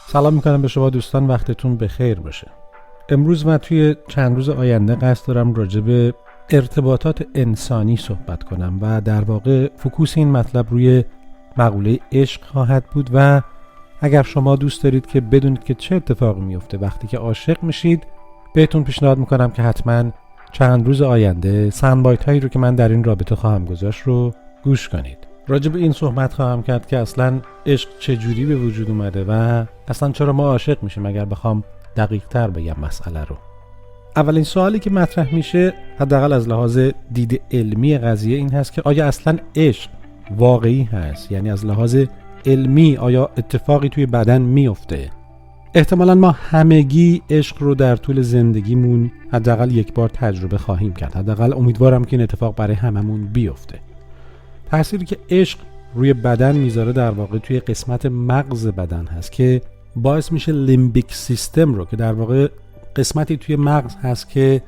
سلام میکنم به شما دوستان، وقتتون بخیر باشه. امروز و توی چند روز آینده قصد دارم راجع به ارتباطات انسانی صحبت کنم و در واقع فوکوس این مطلب روی مقوله عشق خواهد بود و اگر شما دوست دارید که بدونید که چه اتفاقی میفته وقتی که عاشق میشید، بهتون پیشنهاد میکنم که حتما چند روز آینده ساندبایت هایی رو که من در این رابطه خواهم گذاشت رو گوش کنید. راجع به این صحبت خواهم کرد که اصلا عشق چجوری به وجود اومده و اصلا چرا ما عاشق میشیم، اگر بخوام دقیق تر بگم مسئله رو. اولین سوالی که مطرح میشه، حداقل از لحاظ دید علمی قضیه، این هست که آیا اصلا عشق واقعی هست؟ یعنی از لحاظ علمی آیا اتفاقی توی بدن میفته؟ احتمالاً ما همگی عشق رو در طول زندگیمون حداقل یک بار تجربه خواهیم کرد. حداقل امیدوارم که این اتفاق برای هممون بیفته. تأثیری که عشق روی بدن میذاره در واقع توی قسمت مغز بدن هست که باعث میشه لیمبیک سیستم رو، که در واقع قسمتی توی مغز هست که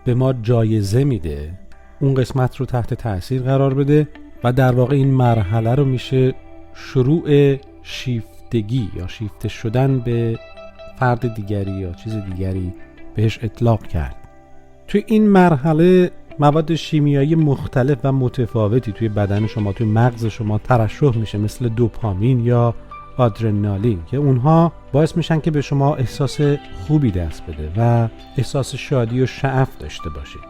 به ما جایزه میده، اون قسمت رو تحت تأثیر قرار بده و در واقع این مرحله رو میشه شروع شیفتگی یا شیفته شدن به فرد دیگری یا چیز دیگری بهش اطلاق کرد. توی این مرحله مواد شیمیایی مختلف و متفاوتی توی بدن شما، توی مغز شما ترشح میشه، مثل دوپامین یا آدرنالین، که اونها باعث میشن که به شما احساس خوبی دست بده و احساس شادی و شعف داشته باشید.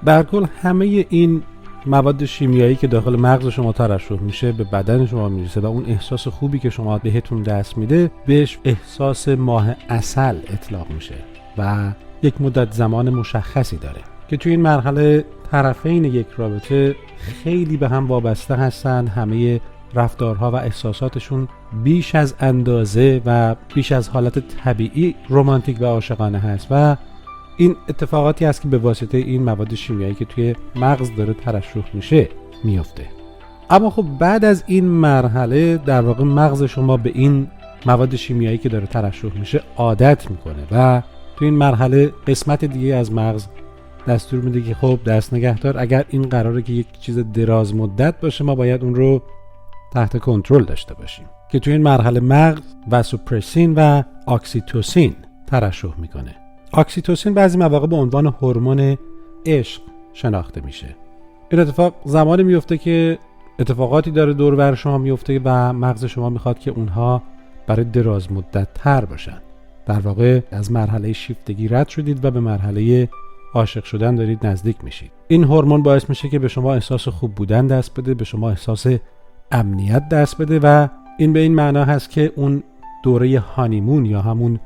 در کل همه این مواد شیمیایی که داخل مغز شما ترشح میشه به بدن شما میرسه و اون احساس خوبی که شما بهتون دست میده بهش احساس ماه عسل اطلاق میشه و یک مدت زمان مشخصی داره که توی این مرحله طرفین یک رابطه خیلی به هم وابسته هستن. همه رفتارها و احساساتشون بیش از اندازه و بیش از حالت طبیعی رمانتیک و عاشقانه هست و این اتفاقاتی هست که به واسطه این مواد شیمیایی که توی مغز داره ترشح میشه میفته. اما خب بعد از این مرحله در واقع مغز شما به این مواد شیمیایی که داره ترشح میشه عادت میکنه و توی این مرحله قسمت دیگه از مغز دستور میده که خب دست نگهدار، اگر این قراره که یک چیز دراز مدت باشه ما باید اون رو تحت کنترل داشته باشیم، که توی این مرحله مغز واسوپرسین و اکسیتوسین ترشح میکنه. اکسیتوسین بعضی مواقع به عنوان هورمون عشق شناخته میشه. این اتفاق زمانی میفته که اتفاقاتی داره دور و بر شما میفته و مغز شما میخواد که اونها برای دراز مدت تر باشن. در واقع از مرحله شیفتگی رد شدید و به مرحله عاشق شدن دارید نزدیک میشید. این هورمون باعث میشه که به شما احساس خوب بودن دست بده، به شما احساس امنیت دست بده و این به این معنا هست که اون دوره هانیمون یا همون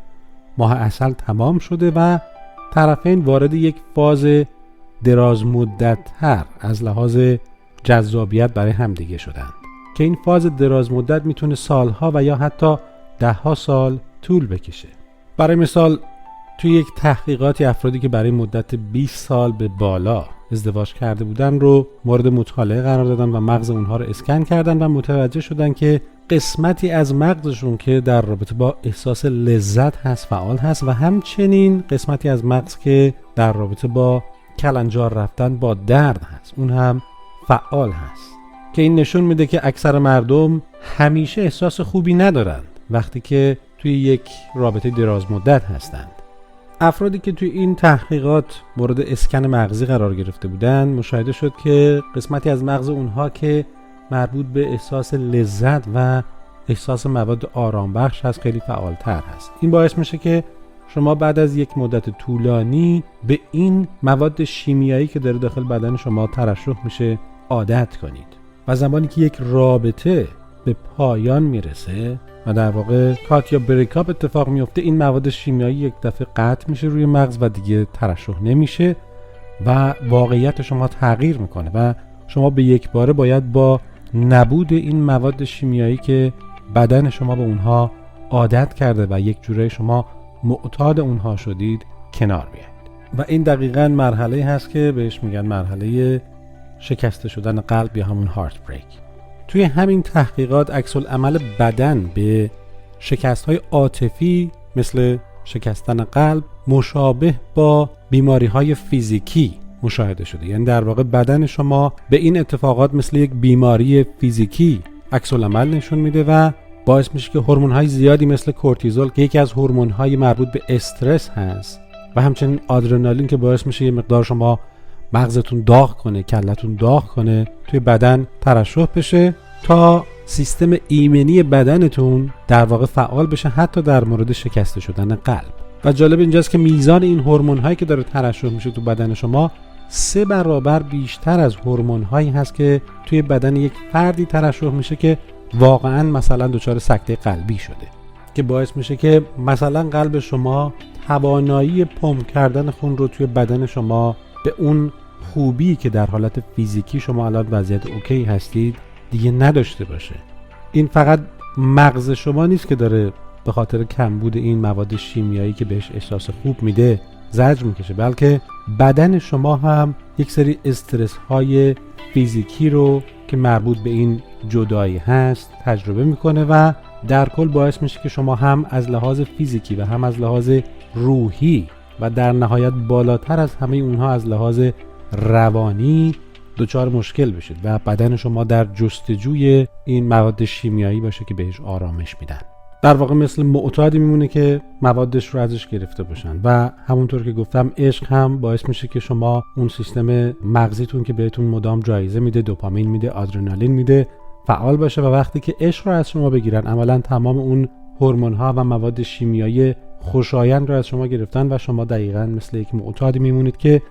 ماه عسل تمام شده و طرفین وارد یک فاز دراز مدت تر از لحاظ جذابیت برای همدیگه شدند، که این فاز دراز مدت میتونه سالها و یا حتی دهها سال طول بکشه. برای مثال توی یک تحقیقاتی افرادی که برای مدت 20 سال به بالا ازدواج کرده بودن رو مورد مطالعه قرار دادن و مغز اونها رو اسکن کردن و متوجه شدن که قسمتی از مغزشون که در رابطه با احساس لذت هست فعال هست و همچنین قسمتی از مغز که در رابطه با کلنجار رفتن با درد هست اون هم فعال هست، که این نشون میده که اکثر مردم همیشه احساس خوبی ندارن وقتی که توی یک رابطه دراز مدت هستند. افرادی که توی این تحقیقات مورد اسکن مغزی قرار گرفته بودن مشاهده شد که قسمتی از مغز اونها که مربوط به احساس لذت و احساس مواد آرام بخش هست خیلی فعالتر هست. این باعث میشه که شما بعد از یک مدت طولانی به این مواد شیمیایی که داره داخل بدن شما ترشح میشه عادت کنید و زمانی که یک رابطه به پایان میرسه و در واقع کات یا بریکاپ اتفاق میفته، این مواد شیمیایی یک دفعه قطع میشه روی مغز و دیگه ترشح نمیشه و واقعیت شما تغییر میکنه و شما به یک باره باید با نبود این مواد شیمیایی که بدن شما به اونها عادت کرده و یک جوره شما معتاد اونها شدید کنار بیایید. و این دقیقاً مرحله هست که بهش میگن مرحله شکسته شدن قلب یا همون هارت بریک. توی همین تحقیقات عکس‌العمل بدن به شکست‌های عاطفی مثل شکستن قلب مشابه با بیماری‌های فیزیکی مشاهده شده. یعنی در واقع بدن شما به این اتفاقات مثل یک بیماری فیزیکی عکس‌العمل نشون میده و باعث میشه که هورمون‌های زیادی مثل کورتیزول که یکی از هورمون‌های مربوط به استرس هست و همچنین آدرنالین که باعث میشه یه مقدار شما مغزتون داغ کنه، کلتون داغ کنه، توی بدن ترشح بشه تا سیستم ایمنی بدنتون در واقع فعال بشه، حتی در مورد شکسته شدن قلب. و جالب اینجاست که میزان این هورمون‌هایی که داره ترشح میشه تو بدن شما 3 برابر بیشتر از هورمون‌هایی هست که توی بدن یک فردی ترشح میشه که واقعاً مثلا دچار سکته قلبی شده، که باعث میشه که مثلا قلب شما توانایی پمپ کردن خون رو توی بدن شما به اون خوبی که در حالت فیزیکی شما الان وضعیت اوکی هستید دیگه نداشته باشه. این فقط مغز شما نیست که داره به خاطر کمبود این مواد شیمیایی که بهش احساس خوب میده زجر میکشه، بلکه بدن شما هم یک سری استرس های فیزیکی رو که مربوط به این جدایی هست تجربه میکنه و در کل باعث میشه که شما هم از لحاظ فیزیکی و هم از لحاظ روحی و در نهایت بالاتر از همه اونها از لحاظ روانی دچار مشکل بشید و بدن شما در جستجوی این مواد شیمیایی باشه که بهش آرامش میدن. در واقع مثل معتادی میمونه که موادش رو ازش گرفته باشن. و همونطور که گفتم عشق هم باعث میشه که شما اون سیستم مغزیتون که بهتون مدام جایزه میده، دوپامین میده، آدرنالین میده، فعال باشه و وقتی که عشق رو از شما بگیرن عملا تمام اون هورمون‌ها و مواد شیمیایی خوشایند رو از شما گرفتن و شما دقیقاً مثل یک معتادی میمونید که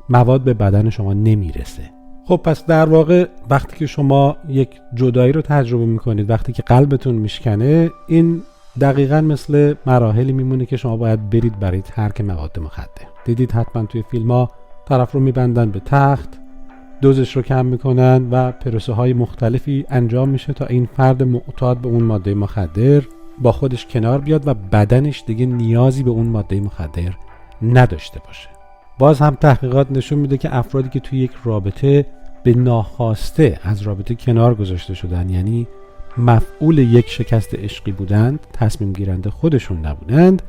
مواد به بدن شما نمیرسه. خب پس در واقع وقتی که شما یک جدایی رو تجربه میکنید، وقتی که قلبتون میشکنه، این دقیقاً مثل مراحلی میمونه که شما باید برید برای ترک مواد مخدر. دیدید حتما توی فیلم‌ها طرف رو میبندن به تخت، دوزش رو کم میکنن و پروسه های مختلفی انجام میشه تا این فرد معتاد به اون ماده مخدر با خودش کنار بیاد و بدنش دیگه نیازی به اون ماده مخدر نداشته باشه. باز هم تحقیقات نشون میده که افرادی که توی یک رابطه به ناخواسته از رابطه کنار گذاشته شدن، یعنی مفعول یک شکست عشقی بودند، تصمیم گیرنده خودشون نبودند،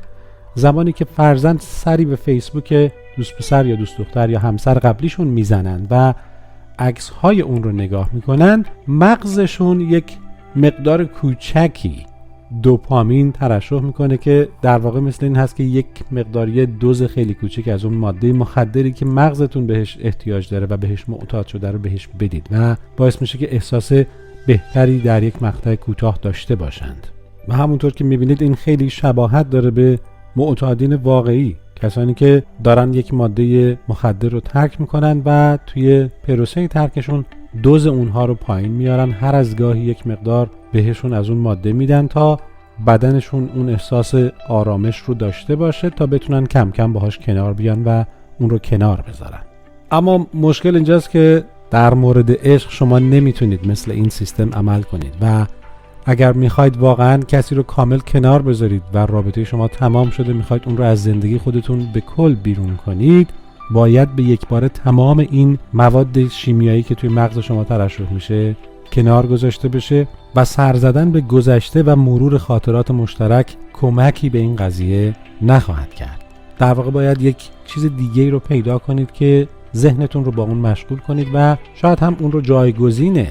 زمانی که فرضاً سری به فیسبوک دوست پسر یا دوست دختر یا همسر قبلیشون میزنند و عکس های اون رو نگاه میکنند، مغزشون یک مقدار کوچکی دوپامین ترشح میکنه که در واقع مثل این هست که یک مقداری دوز خیلی کوچک از اون ماده مخدری که مغزتون بهش احتیاج داره و بهش معتاد شده رو بهش بدید و باعث میشه که احساس بهتری در یک مقطع کوتاه داشته باشند. و همونطور که میبینید این خیلی شباهت داره به معتادین واقعی، کسانی که دارن یک ماده مخدر رو ترک میکنن و توی پروسه ترکشون دوز اونها رو پایین میارن، هر از گاهی یک مقدار بهشون از اون ماده میدن تا بدنشون اون احساس آرامش رو داشته باشه تا بتونن کم کم باهاش کنار بیان و اون رو کنار بذارن. اما مشکل اینجاست که در مورد عشق شما نمیتونید مثل این سیستم عمل کنید و اگر میخواید واقعا کسی رو کامل کنار بذارید و رابطه شما تمام شده، میخواید اون رو از زندگی خودتون به کل بیرون کنید، باید به یک باره تمام این مواد شیمیایی که توی مغز شما ترشح میشه کنار گذاشته بشه و سر زدن به گذشته و مرور خاطرات مشترک کمکی به این قضیه نخواهد کرد. در واقع باید یک چیز دیگه رو پیدا کنید که ذهنتون رو با اون مشغول کنید و شاید هم اون رو جایگزین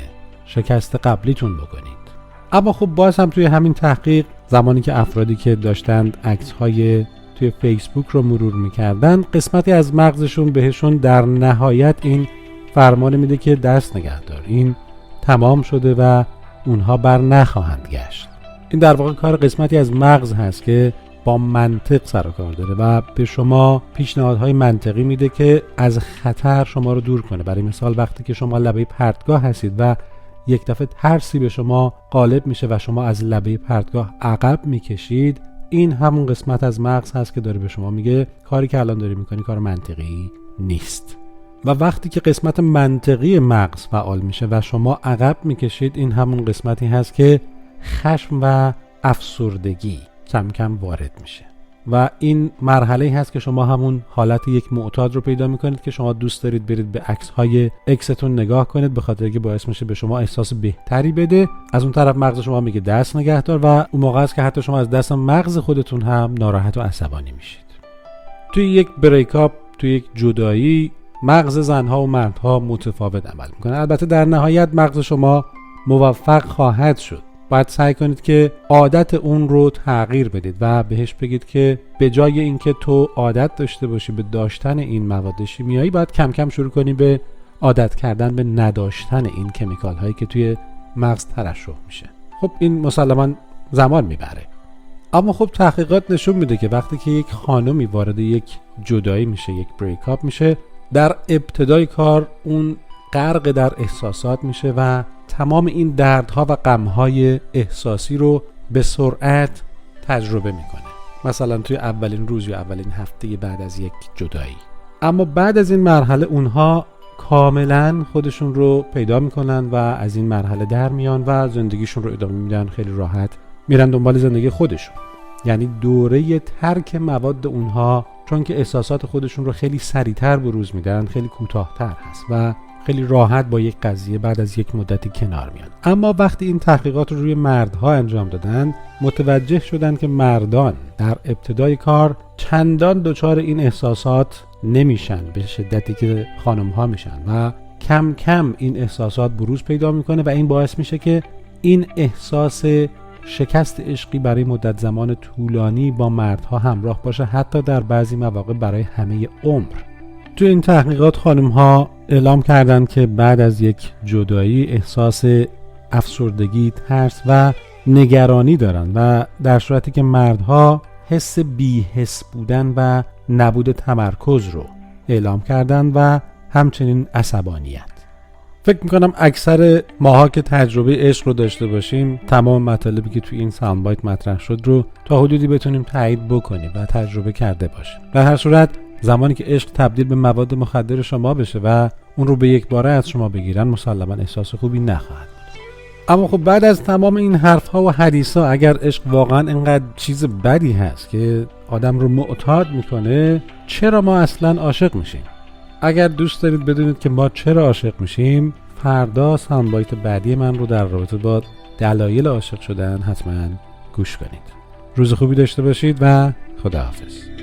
شکست قبلیتون بکنید. اما خب باز هم توی همین تحقیق زمانی که افرادی که داشتند عکس‌های توی فیسبوک رو مرور می‌کردن، قسمتی از مغزشون بهشون در نهایت این فرمان میده که دست نگه دار، این تمام شده و اونها بر نخواهند گشت. این در واقع کار قسمتی از مغز هست که با منطق سر و کار داره و به شما پیشنهادهای منطقی میده که از خطر شما رو دور کنه. برای مثال وقتی که شما لبه پرتگاه هستید و یک دفعه ترسی به شما غالب میشه و شما از لبه پرتگاه عقب میکشید، این همون قسمت از مغز هست که داره به شما میگه کاری که الان داری میکنی کار منطقی نیست. و وقتی که قسمت منطقی مغز فعال میشه و شما عقب میکشید، این همون قسمتی هست که خشم و افسردگی کم کم وارد میشه و این مرحله هست که شما همون حالت یک معتاد رو پیدا میکنید که شما دوست دارید برید به عکس‌های اکستون نگاه کنید به خاطر اینکه باعث میشه به شما احساس بهتری بده. از اون طرف مغز شما میگه دست نگه دار و اون موقع است که حتی شما از دست مغز خودتون هم ناراحت و عصبانی میشید. توی یک بریکاپ، توی یک جدایی، مغز زنها و مردها متفاوت عمل میکنه. البته در نهایت مغز شما موفق خواهد شد باید سعی کنید که عادت اون رو تغییر بدید و بهش بگید که به جای اینکه تو عادت داشته باشی به داشتن این مواد شیمیایی، باید کم کم شروع کنی به عادت کردن به نداشتن این کمیکال هایی که توی مغز ترشح میشه. خب این مسلماً زمان میبره، اما خب تحقیقات نشون میده که وقتی که یک خانمی وارد یک جدایی میشه، یک بریک اپ میشه، در ابتدای کار اون غرق در احساسات میشه و تمام این دردها و غمهای احساسی رو به سرعت تجربه میکنه، مثلا توی اولین روز یا اولین هفته بعد از یک جدایی. اما بعد از این مرحله اونها کاملا خودشون رو پیدا میکنن و از این مرحله در میان و زندگیشون رو ادامه میدن، خیلی راحت میرن دنبال زندگی خودشون. یعنی دوره ترک مواد اونها، چون که احساسات خودشون رو خیلی سریعتر بروز میدن، خیلی کوتاه‌تر هست و خیلی راحت با یک قضیه بعد از یک مدتی کنار میان. اما وقتی این تحقیقات رو روی مردها انجام دادن، متوجه شدن که مردان در ابتدای کار چندان دچار این احساسات نمیشن به شدتی که خانم‌ها میشن و کم کم این احساسات بروز پیدا میکنه و این باعث میشه که این احساس شکست عشقی برای مدت زمان طولانی با مردها همراه باشه، حتی در بعضی مواقع برای همه عمر. تو این تحقیقات خانم‌ها اعلام کردند که بعد از یک جدایی احساس افسردگی، ترس و نگرانی دارن و در صورتی که مردها حس بی‌حس بودن و نبود تمرکز رو اعلام کردن و همچنین عصبانیت. فکر میکنم اکثر ماها که تجربه عشق رو داشته باشیم، تمام مطالبی که توی این ساوند بایت مطرح شد رو تا حدودی بتونیم تایید بکنیم و تجربه کرده باشیم. در هر صورت زمانی که عشق تبدیل به مواد مخدر شما بشه و اون رو به یک باره از شما بگیرن، مسلما احساس خوبی نخواهد بود. اما خب بعد از تمام این حرفها و حدیثا، اگر عشق واقعا اینقدر چیز بدی هست که آدم رو معتاد میکنه، چرا ما اصلا عاشق میشیم؟ اگر دوست دارید بدونید که ما چرا عاشق میشیم، فردا ساوند بایت بعدی من رو در رابطه با دلایل عاشق شدن حتما گوش کنید. روز خوبی داشته باشید و خداحافظ.